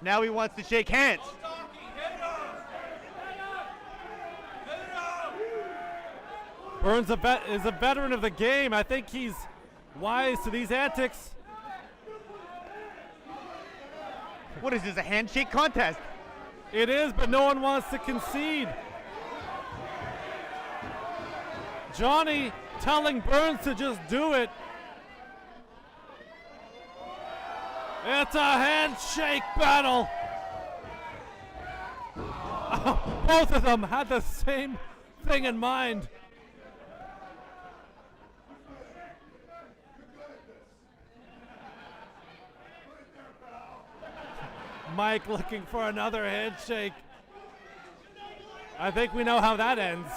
Now he wants to shake hands. Burns is a veteran of the game. I think he's wise to these antics. What is this, a handshake contest? It is, but no one wants to concede. Johnny telling Burns to just do it. It's a handshake battle. Both of them had the same thing in mind. Mike looking for another handshake. I think we know how that ends.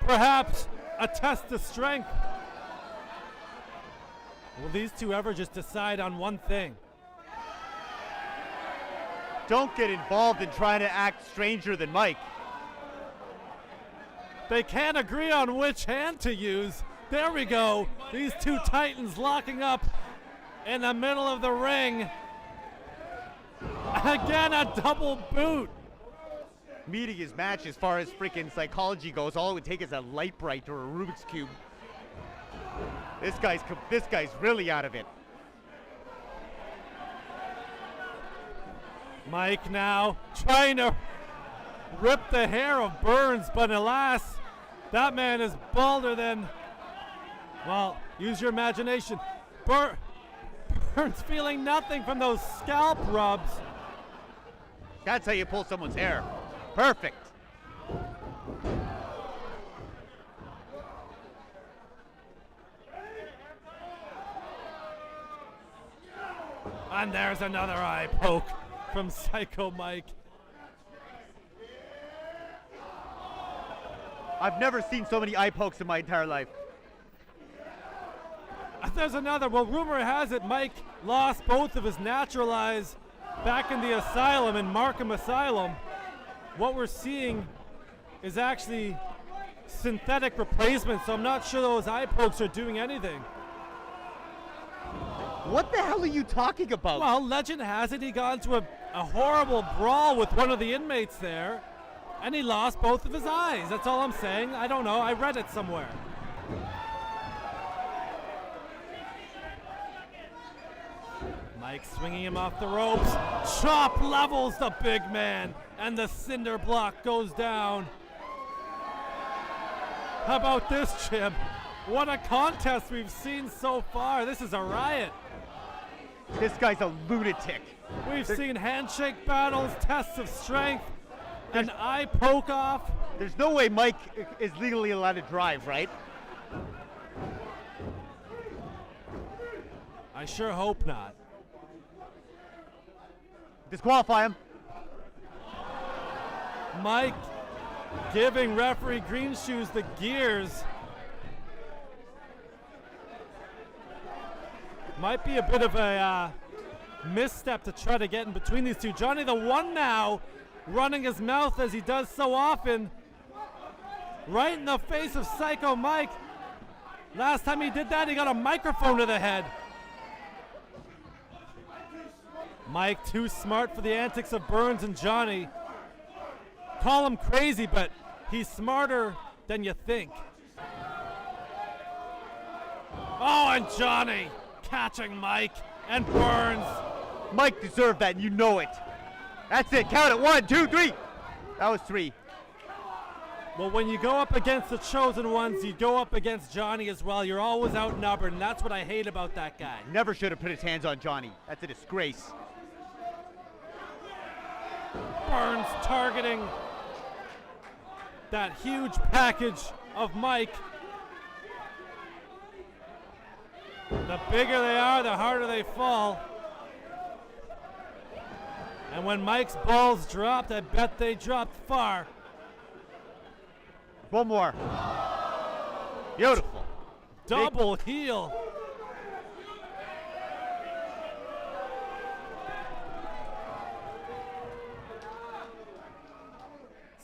Perhaps a test of strength. Will these two ever just decide on one thing? Don't get involved in trying to act stranger than Mike. They can't agree on which hand to use. There we go. These two titans locking up in the middle of the ring. Again, a double boot. Meeting his match as far as freaking psychology goes, all it would take is a light bright or a Rubik's Cube. This guy's really out of it. Mike now trying to rip the hair of Burns, but alas, that man is balder than, well, use your imagination. Burns feeling nothing from those scalp rubs. That's how you pull someone's hair. Perfect. And there's another eye poke from Psycho Mike. I've never seen so many eye pokes in my entire life. There's another. Well, rumor has it Mike lost both of his natural eyes back in the asylum, in Markham Asylum. What we're seeing is actually synthetic replacements, so I'm not sure those eye pokes are doing anything. What the hell are you talking about? Well, legend has it he got into a horrible brawl with one of the inmates there, and he lost both of his eyes. That's all I'm saying. I don't know. I read it somewhere. Mike swinging him off the ropes. Chop levels the big man, and the cinder block goes down. How about this, Jim? What a contest we've seen so far. This is a riot. This guy's a lunatic. We've seen handshake battles, tests of strength, an eye poke off. There's no way Mike is legally allowed to drive, right? I sure hope not. Disqualify him. Mike giving referee Green Shoes the gears. Might be a bit of a misstep to try to get in between these two. Johnny the One now running his mouth as he does so often. Right in the face of Psycho Mike. Last time he did that, he got a microphone to the head. Mike too smart for the antics of Burns and Johnny. Call him crazy, but he's smarter than you think. Oh, and Johnny catching Mike and Burns. Mike deserved that, and you know it. That's it. Count it. 1, 2, 3. That was 3. Well, when you go up against the chosen ones, you go up against Johnny as well. You're always outnumbered, and that's what I hate about that guy. Never should have put his hands on Johnny. That's a disgrace. Burns targeting that huge package of Mike. The bigger they are, the harder they fall. And when Mike's balls dropped, I bet they dropped far. One more. Beautiful. Double heel.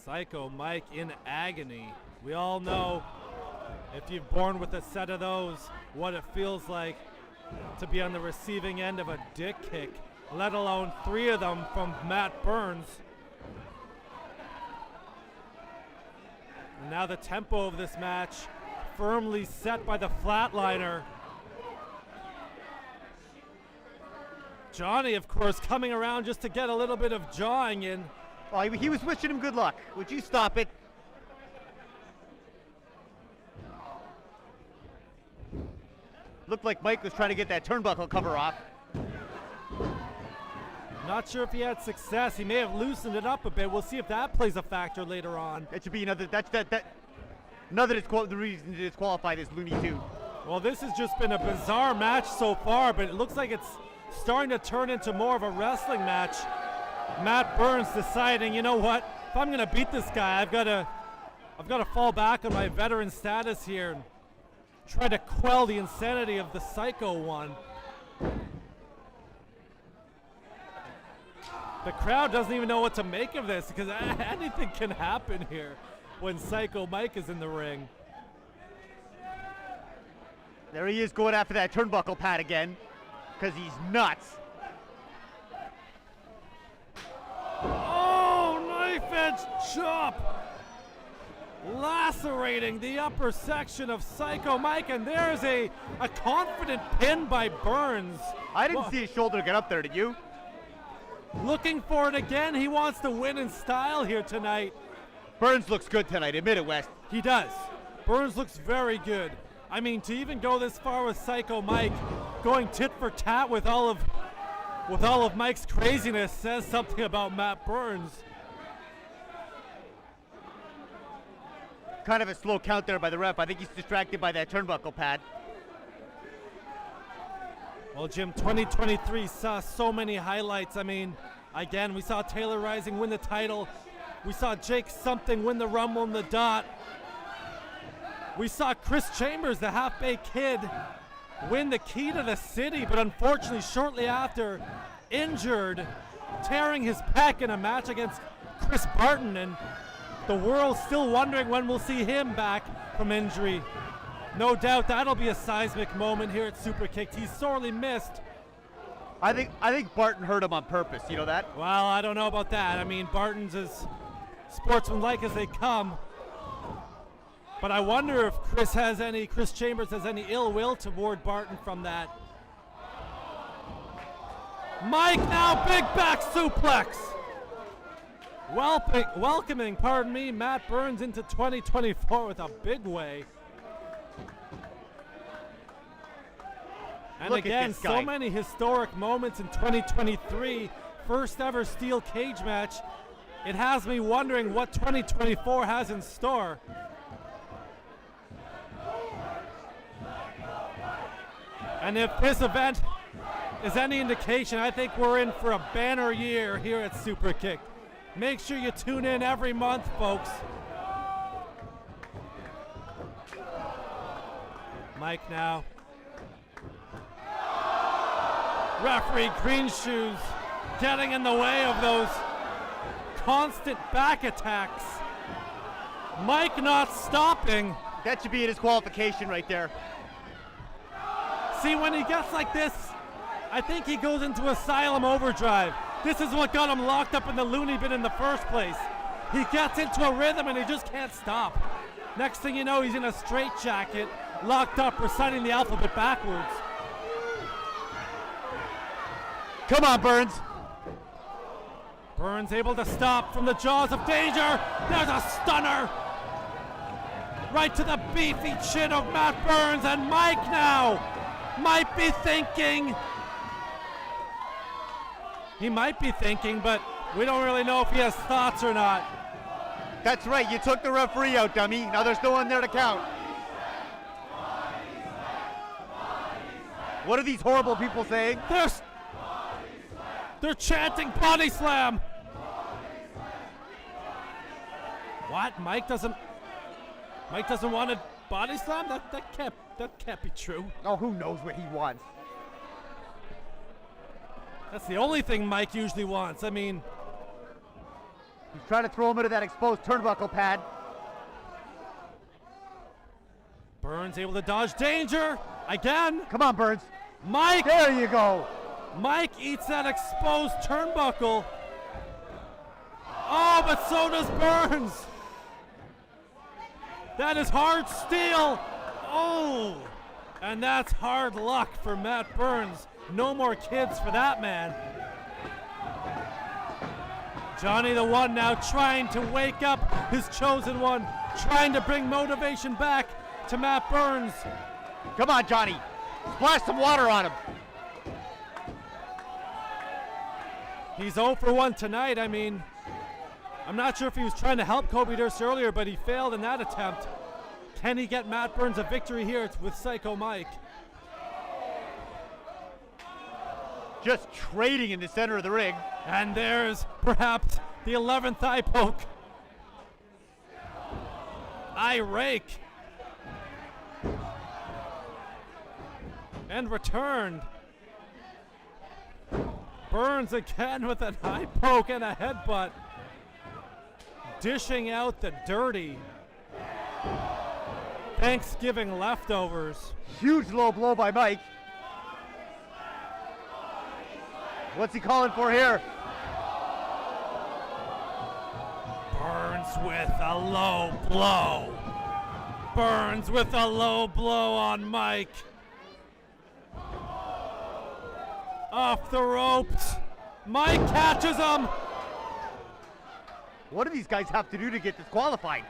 Psycho Mike in agony. We all know, if you've born with a set of those, what it feels like to be on the receiving end of a dick kick let alone 3 of them from Matt Burns. And now the tempo of this match firmly set by the flatliner. Johnny, of course, coming around just to get a little bit of jawing in. Oh, he was wishing him good luck. Would you stop it? Looked like Mike was trying to get that turnbuckle cover off. Not sure if he had success. He may have loosened it up a bit. We'll see if that plays a factor later on. That should be another. The reason to disqualify this Looney Tune. Well, this has just been a bizarre match so far, but it looks like it's starting to turn into more of a wrestling match. Matt Burns deciding, you know what? If I'm going to beat this guy, I've got to fall back on my veteran status here and try to quell the insanity of the Psycho one. The crowd doesn't even know what to make of this because anything can happen here when Psycho Mike is in the ring. There he is going after that turnbuckle pad again because he's nuts. Oh, knife edge chop! Lacerating the upper section of Psycho Mike, and there's a confident pin by Burns. I didn't see his shoulder get up there, did you? Looking for it again. He wants to win in style here tonight. Burns looks good tonight, admit it, West. He does. Burns looks very good. I mean, to even go this far with Psycho Mike, going tit for tat with all of Mike's craziness says something about Matt Burns. Kind of a slow count there by the ref. I think he's distracted by that turnbuckle pad. Well, Jim, 2023 saw so many highlights. I mean, again, we saw Taylor Rising win the title. We saw Jake Something win the Rumble and the Dot. We saw Chris Chambers, the half-baked kid, win the Key to the City, but unfortunately shortly after, injured, tearing his pec in a match against Chris Barton, and the world's still wondering when we'll see him back from injury. No doubt that'll be a seismic moment here at Superkick'd. He's sorely missed. I think Barton hurt him on purpose. You know that? Well, I don't know about that. I mean, Barton's as sportsmanlike as they come. But I wonder if Chris Chambers has any ill will toward Barton from that. Mike now, big back suplex. Welcoming, Matt Burns into 2024 with a big way. And Look again, so many historic moments in 2023. First ever steel cage match. It has me wondering what 2024 has in store. And if this event is any indication, I think we're in for a banner year here at Superkick'd. Make sure you tune in every month, folks. Mike now. Referee Green Shoes getting in the way of those constant back attacks. Mike not stopping. That should be a disqualification right there. See, when he gets like this, I think he goes into asylum overdrive. This is what got him locked up in the loony bin in the first place. He gets into a rhythm and he just can't stop. Next thing you know, he's in a straitjacket, locked up, reciting the alphabet backwards. Come on, Burns. Burns able to stop from the jaws of danger. There's a stunner. Right to the beefy chin of Matt Burns, and Mike now might be thinking. He might be thinking, but we don't really know if he has thoughts or not. That's right, you took the referee out, dummy. Now there's no one there to count. What are these horrible people saying? They're chanting body slam. What? Mike doesn't want a body slam? That can't be true. Oh, who knows what he wants? That's the only thing Mike usually wants. I mean, he's trying to throw him into that exposed turnbuckle pad. Burns able to dodge danger again. Come on, Burns. Mike. There you go. Mike eats that exposed turnbuckle. Oh, but so does Burns. That is hard steel. Oh, and that's hard luck for Matt Burns. No more kids for that man. Johnny the One now trying to wake up his chosen one, trying to bring motivation back to Matt Burns. Come on, Johnny. Splash some water on him. He's 0 for 1 tonight. I mean, I'm not sure if he was trying to help Kobe Durst earlier, but he failed in that attempt. Can he get Matt Burns a victory here with Psycho Mike? Just trading in the center of the ring. And there's perhaps the 11th eye poke. Eye rake. And returned. Burns again with an eye poke and a headbutt. Dishing out the dirty Thanksgiving leftovers. Huge low blow by Mike. What's he calling for here? Burns with a low blow. Burns with a low blow on Mike. Off the ropes. Mike catches him. What do these guys have to do to get disqualified?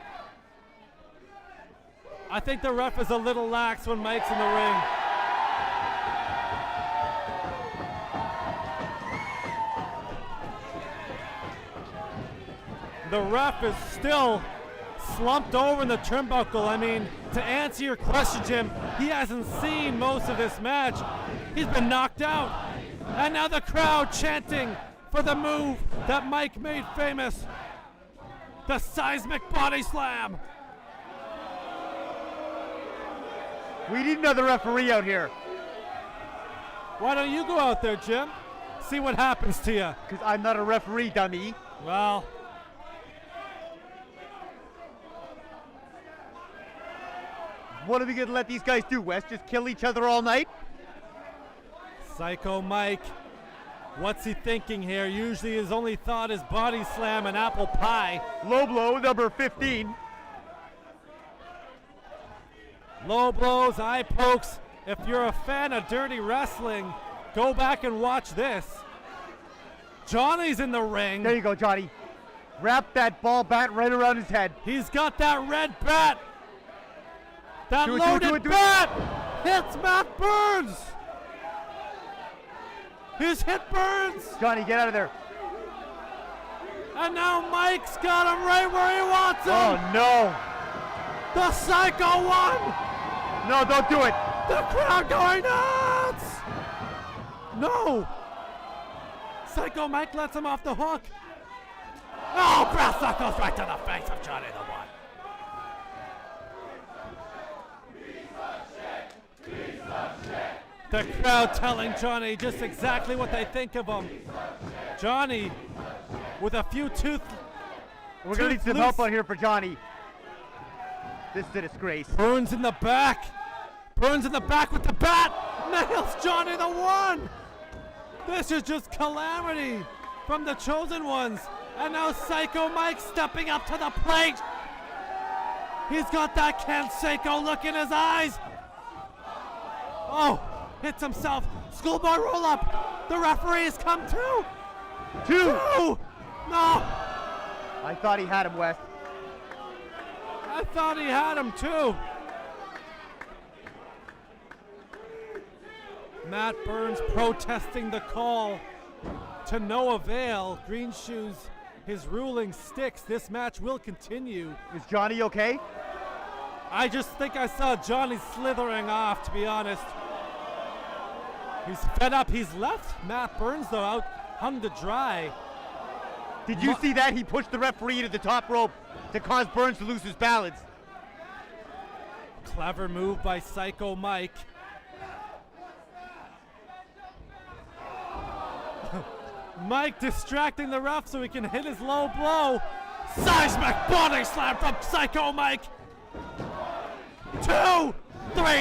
I think the ref is a little lax when Mike's in the ring. The ref is still slumped over in the turnbuckle. I mean, to answer your question, Jim, he hasn't seen most of this match. He's been knocked out. And now the crowd chanting for the move that Mike made famous. The seismic body slam. We need another referee out here. Why don't you go out there, Jim? See what happens to you. Because I'm not a referee, dummy. Well, what are we going to let these guys do, Wes? Just kill each other all night? Psycho Mike, what's he thinking here? Usually his only thought is body slam and apple pie. Low blow, number 15. Low blows, eye pokes. If you're a fan of dirty wrestling, go back and watch this. Johnny's in the ring. There you go, Johnny. Wrap that ball bat right around his head. He's got that red bat. That Do it, loaded bat hits Matt Burns. He's hit Burns. Johnny, get out of there. And now Mike's got him right where he wants him. Oh, no. The Psycho One. No, don't do it. The crowd going nuts. No. Psycho Mike lets him off the hook. Oh, brass knuckles right to the face of Johnny the One. The crowd telling Johnny just exactly what they think of him. Johnny with a few We're going to need some help out here for Johnny. This is a disgrace. Burns in the back. Burns in the back with the bat. Nails Johnny the One. This is just calamity from the chosen ones. And now Psycho Mike stepping up to the plate. He's got that Ken Seiko look in his eyes. Oh, hits himself. Schoolboy roll up. The referee has come too. Two. No. I thought he had him, Wes. I thought he had him too. Matt Burns protesting the call to no avail. Green Shoes, his ruling sticks. This match will continue. Is Johnny okay? I just think I saw Johnny slithering off, to be honest. He's fed up. He's left Matt Burns, though, out hung to dry. Did you see that? He pushed the referee to the top rope to cause Burns to lose his balance. Clever move by Psycho Mike. Mike distracting the ref so he can hit his low blow. Seismic body slam from Psycho Mike. 2, 3.